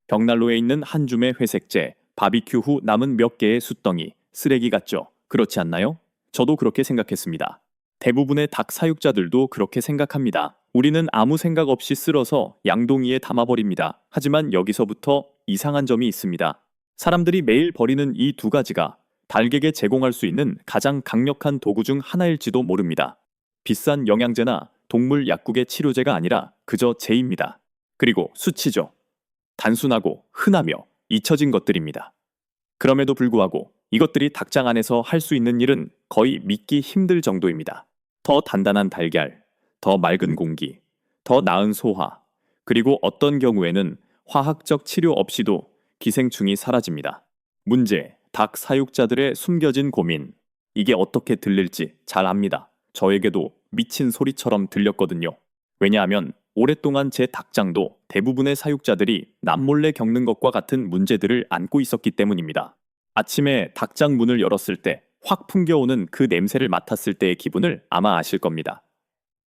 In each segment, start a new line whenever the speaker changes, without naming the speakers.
벽난로에 있는 한 줌의 회색재, 바비큐 후 남은 몇 개의 숯덩이, 쓰레기 같죠? 그렇지 않나요? 저도 그렇게 생각했습니다. 대부분의 닭 사육자들도 그렇게 생각합니다. 우리는 아무 생각 없이 쓸어서 양동이에 담아버립니다. 하지만 여기서부터 이상한 점이 있습니다. 사람들이 매일 버리는 이 두 가지가 닭에게 제공할 수 있는 가장 강력한 도구 중 하나일지도 모릅니다. 비싼 영양제나 동물 약국의 치료제가 아니라 그저 재입니다. 그리고 수치죠. 단순하고 흔하며 잊혀진 것들입니다. 그럼에도 불구하고 이것들이 닭장 안에서 할 수 있는 일은 거의 믿기 힘들 정도입니다. 더 단단한 달걀, 더 맑은 공기, 더 나은 소화, 그리고 어떤 경우에는 화학적 치료 없이도 기생충이 사라집니다. 문제, 닭 사육자들의 숨겨진 고민. 이게 어떻게 들릴지 잘 압니다. 저에게도 미친 소리처럼 들렸거든요. 왜냐하면 오랫동안 제 닭장도 대부분의 사육자들이 남몰래 겪는 것과 같은 문제들을 안고 있었기 때문입니다. 아침에 닭장 문을 열었을 때 확 풍겨오는 그 냄새를 맡았을 때의 기분을 아마 아실 겁니다.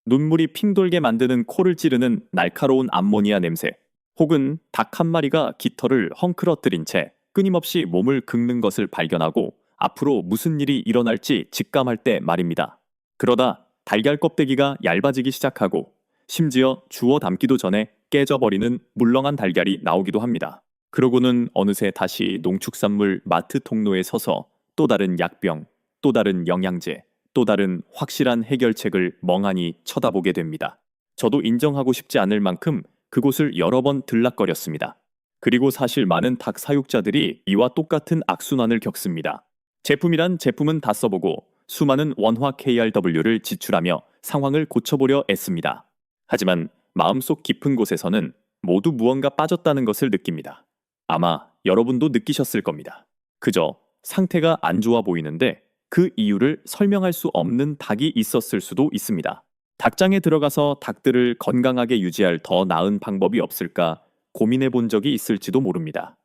눈물이 핑 돌게 만드는 코를 찌르는 날카로운 암모니아 냄새, 혹은 닭 한 마리가 깃털을 헝클어뜨린 채 끊임없이 몸을 긁는 것을 발견하고 앞으로 무슨 일이 일어날지 직감할 때 말입니다. 그러다 달걀 껍데기가 얇아지기 시작하고 심지어 주워 담기도 전에 깨져버리는 물렁한 달걀이 나오기도 합니다. 그러고는 어느새 다시 농축산물 마트 통로에 서서 또 다른 약병, 또 다른 영양제, 또 다른 확실한 해결책을 멍하니 쳐다보게 됩니다. 저도 인정하고 싶지 않을 만큼 그곳을 여러 번 들락거렸습니다. 그리고 사실 많은 닭 사육자들이 이와 똑같은 악순환을 겪습니다. 제품이란 제품은 다 써보고 수많은 원화 KRW를 지출하며 상황을 고쳐보려 애씁니다. 하지만 마음속 깊은 곳에서는 모두 무언가 빠졌다는 것을 느낍니다. 아마 여러분도 느끼셨을 겁니다. 그저 상태가 안 좋아 보이는데 그 이유를 설명할 수 없는 닭이 있었을 수도 있습니다. 닭장에 들어가서 닭들을 건강하게 유지할 더 나은 방법이 없을까 고민해 본 적이 있을지도 모릅니다.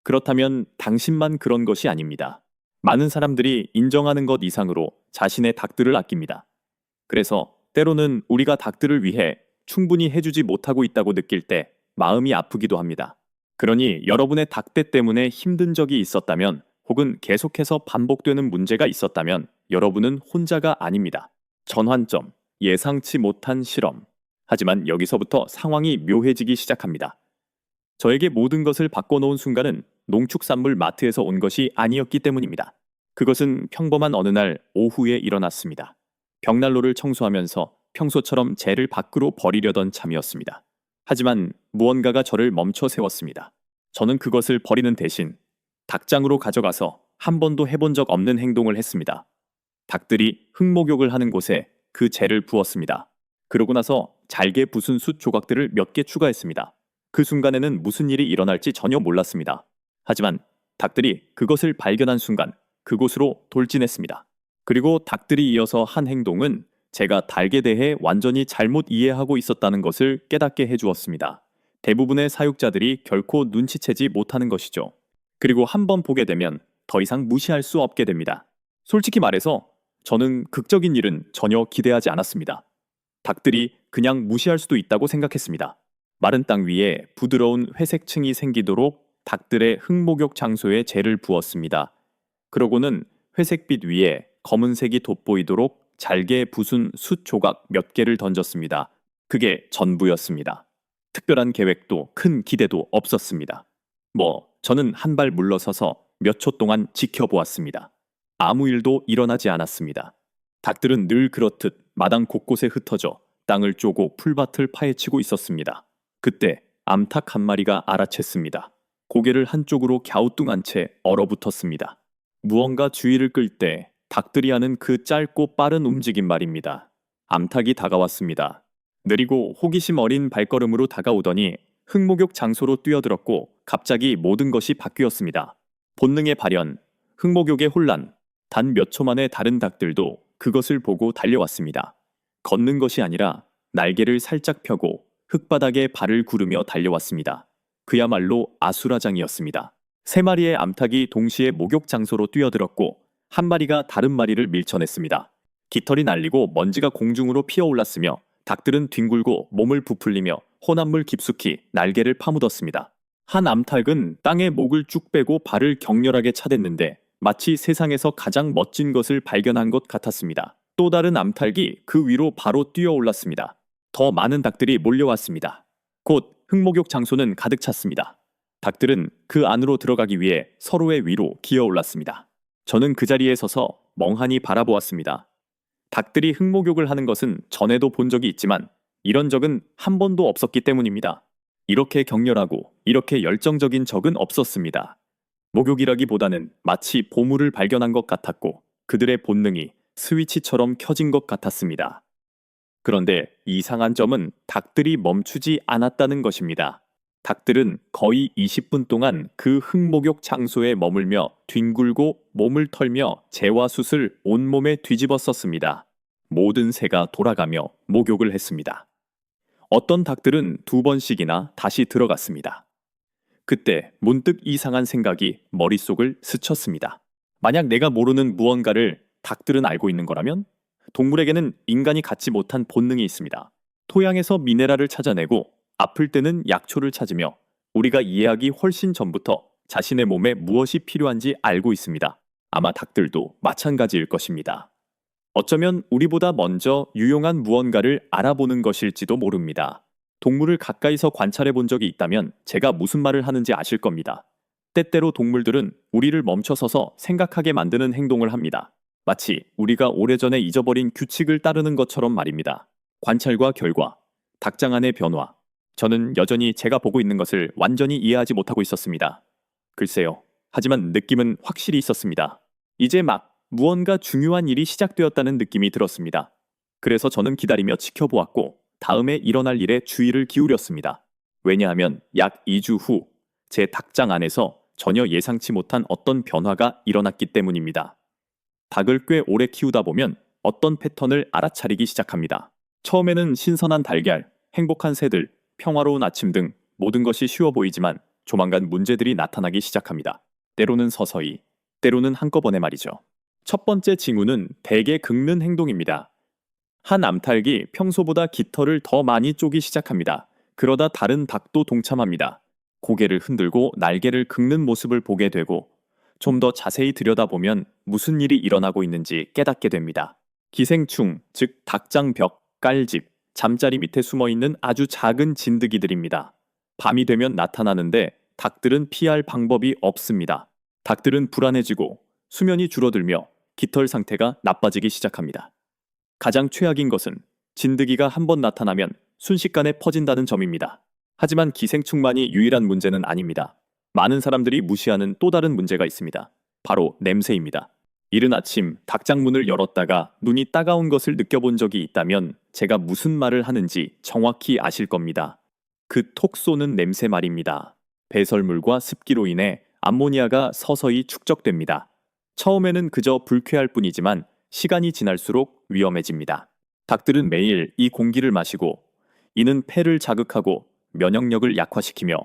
그렇다면 당신만 그런 것이 아닙니다. 많은 사람들이 인정하는 것 이상으로 자신의 닭들을 아낍니다. 그래서 때로는 우리가 닭들을 위해 충분히 해주지 못하고 있다고 느낄 때 마음이 아프기도 합니다. 그러니 여러분의 닭대 때문에 힘든 적이 있었다면, 혹은 계속해서 반복되는 문제가 있었다면 여러분은 혼자가 아닙니다. 전환점, 예상치 못한 실험. 하지만 여기서부터 상황이 묘해지기 시작합니다. 저에게 모든 것을 바꿔놓은 순간은 농축산물 마트에서 온 것이 아니었기 때문입니다. 그것은 평범한 어느 날 오후에 일어났습니다. 벽난로를 청소하면서 평소처럼 재를 밖으로 버리려던 참이었습니다. 하지만 무언가가 저를 멈춰 세웠습니다. 저는 그것을 버리는 대신 닭장으로 가져가서 한 번도 해본 적 없는 행동을 했습니다. 닭들이 흙목욕을 하는 곳에 그 재를 부었습니다. 그러고 나서 잘게 부순 숯 조각들을 몇 개 추가했습니다. 그 순간에는 무슨 일이 일어날지 전혀 몰랐습니다. 하지만 닭들이 그것을 발견한 순간 그곳으로 돌진했습니다. 그리고 닭들이 이어서 한 행동은 제가 닭에 대해 완전히 잘못 이해하고 있었다는 것을 깨닫게 해주었습니다. 대부분의 사육자들이 결코 눈치채지 못하는 것이죠. 그리고 한 번 보게 되면 더 이상 무시할 수 없게 됩니다. 솔직히 말해서 저는 극적인 일은 전혀 기대하지 않았습니다. 닭들이 그냥 무시할 수도 있다고 생각했습니다. 마른 땅 위에 부드러운 회색층이 생기도록 닭들의 흙목욕 장소에 재를 부었습니다. 그러고는 회색빛 위에 검은색이 돋보이도록 잘게 부순 숯 조각 몇 개를 던졌습니다. 그게 전부였습니다. 특별한 계획도 큰 기대도 없었습니다. 저는 한 발 물러서서 몇 초 동안 지켜보았습니다. 아무 일도 일어나지 않았습니다. 닭들은 늘 그렇듯 마당 곳곳에 흩어져 땅을 쪼고 풀밭을 파헤치고 있었습니다. 그때 암탉 한 마리가 알아챘습니다. 고개를 한쪽으로 갸우뚱한 채 얼어붙었습니다. 무언가 주의를 끌 때 닭들이 하는 그 짧고 빠른 움직임 말입니다. 암탉이 다가왔습니다. 느리고 호기심 어린 발걸음으로 다가오더니 흙목욕 장소로 뛰어들었고 갑자기 모든 것이 바뀌었습니다. 본능의 발현, 흙목욕의 혼란, 단 몇 초 만에 다른 닭들도 그것을 보고 달려왔습니다. 걷는 것이 아니라 날개를 살짝 펴고 흙바닥에 발을 구르며 달려왔습니다. 그야말로 아수라장이었습니다. 세 마리의 암탉이 동시에 목욕 장소로 뛰어들었고 한 마리가 다른 마리를 밀쳐냈습니다. 깃털이 날리고 먼지가 공중으로 피어올랐으며 닭들은 뒹굴고 몸을 부풀리며 혼합물 깊숙이 날개를 파묻었습니다. 한 암탉은 땅에 목을 쭉 빼고 발을 격렬하게 차댔는데 마치 세상에서 가장 멋진 것을 발견한 것 같았습니다. 또 다른 암탉이 그 위로 바로 뛰어 올랐습니다. 더 많은 닭들이 몰려왔습니다. 곧 흙목욕 장소는 가득 찼습니다. 닭들은 그 안으로 들어가기 위해 서로의 위로 기어 올랐습니다. 저는 그 자리에 서서 멍하니 바라보았습니다. 닭들이 흙목욕을 하는 것은 전에도 본 적이 있지만 이런 적은 한 번도 없었기 때문입니다. 이렇게 격렬하고 이렇게 열정적인 적은 없었습니다. 목욕이라기보다는 마치 보물을 발견한 것 같았고 그들의 본능이 스위치처럼 켜진 것 같았습니다. 그런데 이상한 점은 닭들이 멈추지 않았다는 것입니다. 닭들은 거의 20분 동안 그 흙목욕 장소에 머물며 뒹굴고 몸을 털며 재와숯을 온몸에 뒤집어 썼습니다. 모든 새가 돌아가며 목욕을 했습니다. 어떤 닭들은 2번씩이나 다시 들어갔습니다. 그때 문득 이상한 생각이 머릿속을 스쳤습니다. 만약 내가 모르는 무언가를 닭들은 알고 있는 거라면? 동물에게는 인간이 갖지 못한 본능이 있습니다. 토양에서 미네랄을 찾아내고 아플 때는 약초를 찾으며 우리가 이해하기 훨씬 전부터 자신의 몸에 무엇이 필요한지 알고 있습니다. 아마 닭들도 마찬가지일 것입니다. 어쩌면 우리보다 먼저 유용한 무언가를 알아보는 것일지도 모릅니다. 동물을 가까이서 관찰해 본 적이 있다면 제가 무슨 말을 하는지 아실 겁니다. 때때로 동물들은 우리를 멈춰서서 생각하게 만드는 행동을 합니다. 마치 우리가 오래전에 잊어버린 규칙을 따르는 것처럼 말입니다. 관찰과 결과, 닭장 안의 변화. 저는 여전히 제가 보고 있는 것을 완전히 이해하지 못하고 있었습니다. 글쎄요. 하지만 느낌은 확실히 있었습니다. 이제 막 무언가 중요한 일이 시작되었다는 느낌이 들었습니다. 그래서 저는 기다리며 지켜보았고 다음에 일어날 일에 주의를 기울였습니다. 왜냐하면 약 2주 후 제 닭장 안에서 전혀 예상치 못한 어떤 변화가 일어났기 때문입니다. 닭을 꽤 오래 키우다 보면 어떤 패턴을 알아차리기 시작합니다. 처음에는 신선한 달걀, 행복한 새들, 평화로운 아침 등 모든 것이 쉬워 보이지만 조만간 문제들이 나타나기 시작합니다. 때로는 서서히, 때로는 한꺼번에 말이죠. 첫 번째 징후는 대개 긁는 행동입니다. 한 암탉이 평소보다 깃털을 더 많이 쪼기 시작합니다. 그러다 다른 닭도 동참합니다. 고개를 흔들고 날개를 긁는 모습을 보게 되고 좀 더 자세히 들여다보면 무슨 일이 일어나고 있는지 깨닫게 됩니다. 기생충, 즉 닭장 벽, 깔집, 잠자리 밑에 숨어있는 아주 작은 진드기들입니다. 밤이 되면 나타나는데 닭들은 피할 방법이 없습니다. 닭들은 불안해지고 수면이 줄어들며 깃털 상태가 나빠지기 시작합니다. 가장 최악인 것은 진드기가 한번 나타나면 순식간에 퍼진다는 점입니다. 하지만 기생충만이 유일한 문제는 아닙니다. 많은 사람들이 무시하는 또 다른 문제가 있습니다. 바로 냄새입니다. 이른 아침 닭장 문을 열었다가 눈이 따가운 것을 느껴본 적이 있다면 제가 무슨 말을 하는지 정확히 아실 겁니다. 그 톡 쏘는 냄새 말입니다. 배설물과 습기로 인해 암모니아가 서서히 축적됩니다. 처음에는 그저 불쾌할 뿐이지만 시간이 지날수록 위험해집니다. 닭들은 매일 이 공기를 마시고 이는 폐를 자극하고 면역력을 약화시키며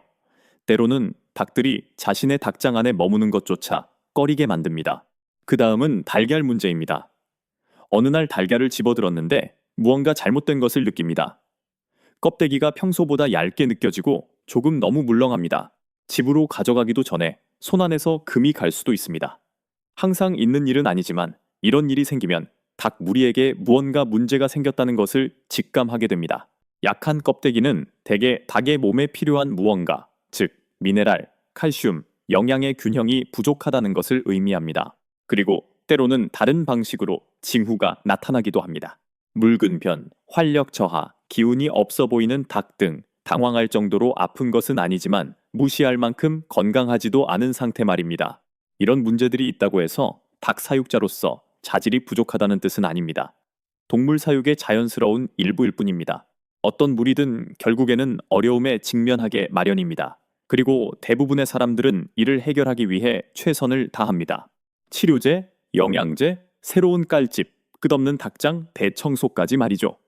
때로는 닭들이 자신의 닭장 안에 머무는 것조차 꺼리게 만듭니다. 그 다음은 달걀 문제입니다. 어느 날 달걀을 집어들었는데 무언가 잘못된 것을 느낍니다. 껍데기가 평소보다 얇게 느껴지고 조금 너무 물렁합니다. 집으로 가져가기도 전에 손 안에서 금이 갈 수도 있습니다. 항상 있는 일은 아니지만 이런 일이 생기면 닭 무리에게 무언가 문제가 생겼다는 것을 직감하게 됩니다. 약한 껍데기는 대개 닭의 몸에 필요한 무언가, 즉 미네랄, 칼슘, 영양의 균형이 부족하다는 것을 의미합니다. 그리고 때로는 다른 방식으로 징후가 나타나기도 합니다. 묽은 변, 활력 저하, 기운이 없어 보이는 닭 등 당황할 정도로 아픈 것은 아니지만 무시할 만큼 건강하지도 않은 상태 말입니다. 이런 문제들이 있다고 해서 닭 사육자로서 자질이 부족하다는 뜻은 아닙니다. 동물 사육의 자연스러운 일부일 뿐입니다. 어떤 무리든 결국에는 어려움에 직면하게 마련입니다. 그리고 대부분의 사람들은 이를 해결하기 위해 최선을 다합니다. 치료제, 영양제, 새로운 깔집, 끝없는 닭장 대청소까지 말이죠.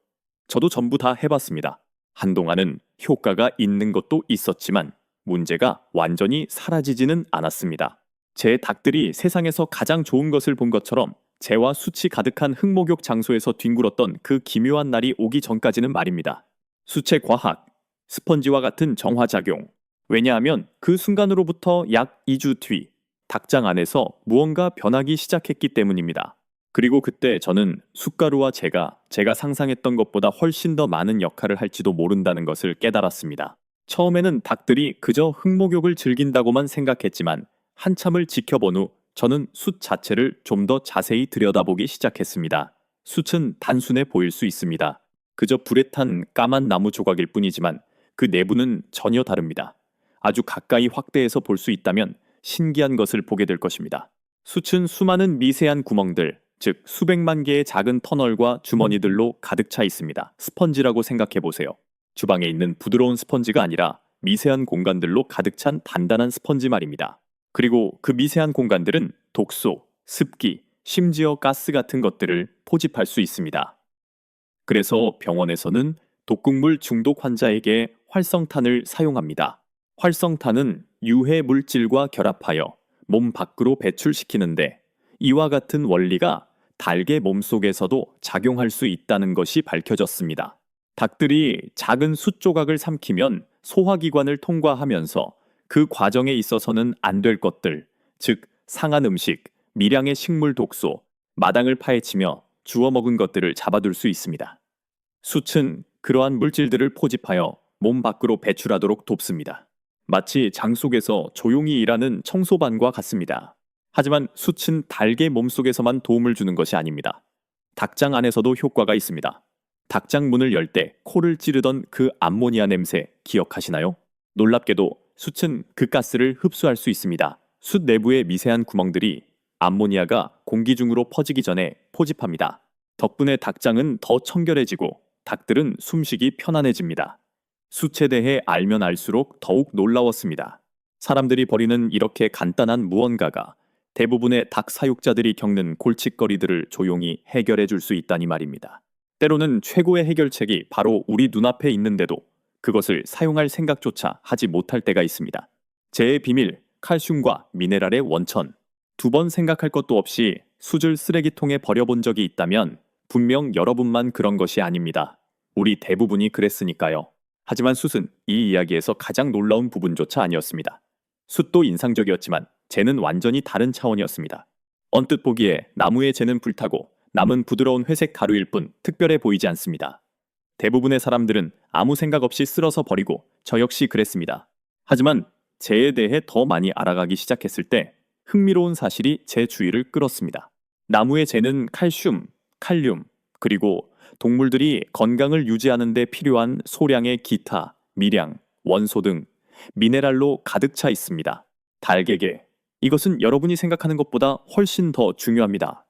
저도 전부 다 해봤습니다. 한동안은 효과가 있는 것도 있었지만 문제가 완전히 사라지지는 않았습니다. 제 닭들이 세상에서 가장 좋은 것을 본 것처럼 재와 숯이 가득한 흙목욕 장소에서 뒹굴었던 그 기묘한 날이 오기 전까지는 말입니다. 숯의 과학, 스펀지와 같은 정화작용, 왜냐하면 그 순간으로부터 약 2주 뒤 닭장 안에서 무언가 변하기 시작했기 때문입니다. 그리고 그때 저는 숯가루와 제가 상상했던 것보다 훨씬 더 많은 역할을 할지도 모른다는 것을 깨달았습니다. 처음에는 닭들이 그저 흙목욕을 즐긴다고만 생각했지만 한참을 지켜본 후 저는 숯 자체를 좀 더 자세히 들여다보기 시작했습니다. 숯은 단순해 보일 수 있습니다. 그저 불에 탄 까만 나무 조각일 뿐이지만 그 내부는 전혀 다릅니다. 아주 가까이 확대해서 볼 수 있다면 신기한 것을 보게 될 것입니다. 숯은 수많은 미세한 구멍들, 즉 수백만 개의 작은 터널과 주머니들로 가득 차 있습니다. 스펀지라고 생각해 보세요. 주방에 있는 부드러운 스펀지가 아니라 미세한 공간들로 가득 찬 단단한 스펀지 말입니다. 그리고 그 미세한 공간들은 독소, 습기, 심지어 가스 같은 것들을 포집할 수 있습니다. 그래서 병원에서는 독극물 중독 환자에게 활성탄을 사용합니다. 활성탄은 유해 물질과 결합하여 몸 밖으로 배출시키는데 이와 같은 원리가 닭의 몸속에서도 작용할 수 있다는 것이 밝혀졌습니다. 닭들이 작은 숯 조각을 삼키면 소화기관을 통과하면서 그 과정에 있어서는 안 될 것들, 즉 상한 음식, 미량의 식물 독소, 마당을 파헤치며 주워 먹은 것들을 잡아둘 수 있습니다. 숯은 그러한 물질들을 포집하여 몸 밖으로 배출하도록 돕습니다. 마치 장 속에서 조용히 일하는 청소반과 같습니다. 하지만 숯은 닭의 몸속에서만 도움을 주는 것이 아닙니다. 닭장 안에서도 효과가 있습니다. 닭장 문을 열 때 코를 찌르던 그 암모니아 냄새 기억하시나요? 놀랍게도 숯은 그 가스를 흡수할 수 있습니다. 숯 내부의 미세한 구멍들이 암모니아가 공기 중으로 퍼지기 전에 포집합니다. 덕분에 닭장은 더 청결해지고 닭들은 숨쉬기 편안해집니다. 숯에 대해 알면 알수록 더욱 놀라웠습니다. 사람들이 벌이는 이렇게 간단한 무언가가 대부분의 닭 사육자들이 겪는 골칫거리들을 조용히 해결해 줄 수 있다니 말입니다. 때로는 최고의 해결책이 바로 우리 눈앞에 있는데도 그것을 사용할 생각조차 하지 못할 때가 있습니다. 재의 비밀, 칼슘과 미네랄의 원천. 두 번 생각할 것도 없이 숯을 쓰레기통에 버려본 적이 있다면 분명 여러분만 그런 것이 아닙니다. 우리 대부분이 그랬으니까요. 하지만 숯은 이 이야기에서 가장 놀라운 부분조차 아니었습니다. 숯도 인상적이었지만 재는 완전히 다른 차원이었습니다. 언뜻 보기에 나무의 재는 불타고 남은 부드러운 회색 가루일 뿐 특별해 보이지 않습니다. 대부분의 사람들은 아무 생각 없이 쓸어서 버리고 저 역시 그랬습니다. 하지만 재에 대해 더 많이 알아가기 시작했을 때 흥미로운 사실이 제 주의를 끌었습니다. 나무의 재는 칼슘, 칼륨, 그리고 동물들이 건강을 유지하는 데 필요한 소량의 기타, 미량, 원소 등 미네랄로 가득 차 있습니다. 닭에게 이것은 여러분이 생각하는 것보다 훨씬 더 중요합니다.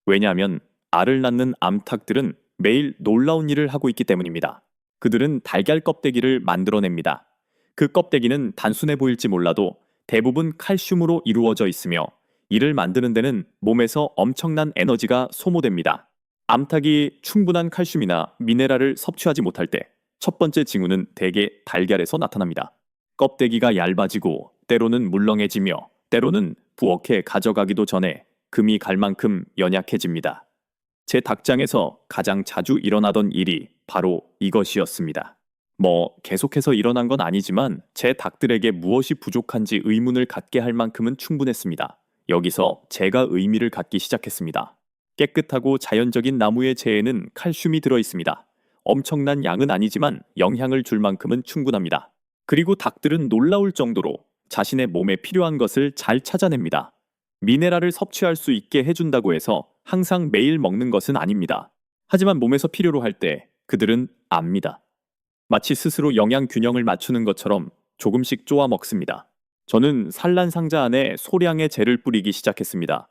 왜냐하면 알을 낳는 암탉들은 매일 놀라운 일을 하고 있기 때문입니다. 그들은 달걀 껍데기를 만들어냅니다. 그 껍데기는 단순해 보일지 몰라도 대부분 칼슘으로 이루어져 있으며 이를 만드는 데는 몸에서 엄청난 에너지가 소모됩니다. 암탉이 충분한 칼슘이나 미네랄을 섭취하지 못할 때 첫 번째 징후는 대개 달걀에서 나타납니다. 껍데기가 얇아지고 때로는 물렁해지며 때로는 부엌에 가져가기도 전에 금이 갈 만큼 연약해집니다. 제 닭장에서 가장 자주 일어나던 일이 바로 이것이었습니다. 계속해서 일어난 건 아니지만 제 닭들에게 무엇이 부족한지 의문을 갖게 할 만큼은 충분했습니다. 여기서 제가 의미를 갖기 시작했습니다. 깨끗하고 자연적인 나무의 재에는 칼슘이 들어 있습니다. 엄청난 양은 아니지만 영향을 줄 만큼은 충분합니다. 그리고 닭들은 놀라울 정도로 자신의 몸에 필요한 것을 잘 찾아냅니다. 미네랄을 섭취할 수 있게 해준다고 해서 항상 매일 먹는 것은 아닙니다. 하지만 몸에서 필요로 할 때 그들은 압니다. 마치 스스로 영양 균형을 맞추는 것처럼 조금씩 쪼아 먹습니다. 저는 산란 상자 안에 소량의 재를 뿌리기 시작했습니다.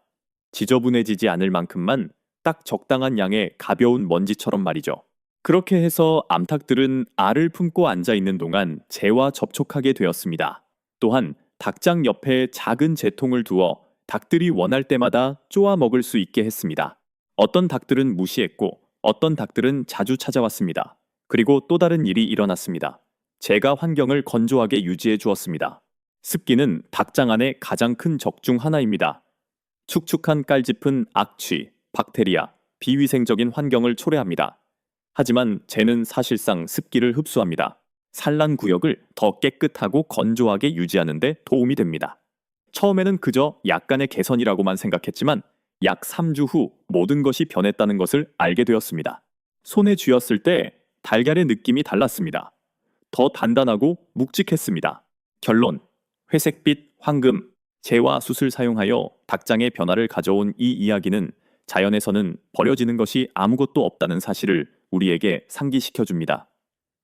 지저분해지지 않을 만큼만 딱 적당한 양의 가벼운 먼지처럼 말이죠. 그렇게 해서 암탉들은 알을 품고 앉아 있는 동안 재와 접촉하게 되었습니다. 또한 닭장 옆에 작은 재통을 두어 닭들이 원할 때마다 쪼아 먹을 수 있게 했습니다. 어떤 닭들은 무시했고 어떤 닭들은 자주 찾아왔습니다. 그리고 또 다른 일이 일어났습니다. 재가 환경을 건조하게 유지해 주었습니다. 습기는 닭장 안의 가장 큰 적 중 하나입니다. 축축한 깔짚은 악취, 박테리아, 비위생적인 환경을 초래합니다. 하지만 재는 사실상 습기를 흡수합니다. 산란 구역을 더 깨끗하고 건조하게 유지하는 데 도움이 됩니다. 처음에는 그저 약간의 개선이라고만 생각했지만 약 3주 후 모든 것이 변했다는 것을 알게 되었습니다. 손에 쥐었을 때 달걀의 느낌이 달랐습니다. 더 단단하고 묵직했습니다. 결론, 회색빛 황금, 재와 숯을 사용하여 닭장의 변화를 가져온 이 이야기는 자연에서는 버려지는 것이 아무것도 없다는 사실을 우리에게 상기시켜줍니다.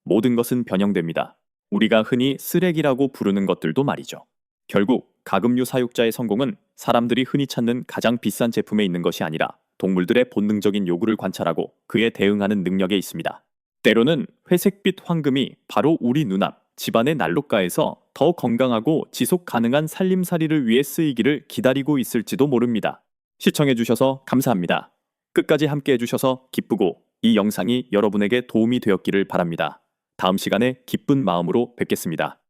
모든 것은 변형됩니다. 우리가 흔히 쓰레기라고 부르는 것들도 말이죠. 결국 가금류 사육자의 성공은 사람들이 흔히 찾는 가장 비싼 제품에 있는 것이 아니라 동물들의 본능적인 요구를 관찰하고 그에 대응하는 능력에 있습니다. 때로는 회색빛 황금이 바로 우리 눈앞 집안의 난로가에서 더 건강하고 지속 가능한 살림살이를 위해 쓰이기를 기다리고 있을지도 모릅니다. 시청해주셔서 감사합니다. 끝까지 함께해주셔서 기쁘고 이 영상이 여러분에게 도움이 되었기를 바랍니다. 다음 시간에 기쁜 마음으로 뵙겠습니다.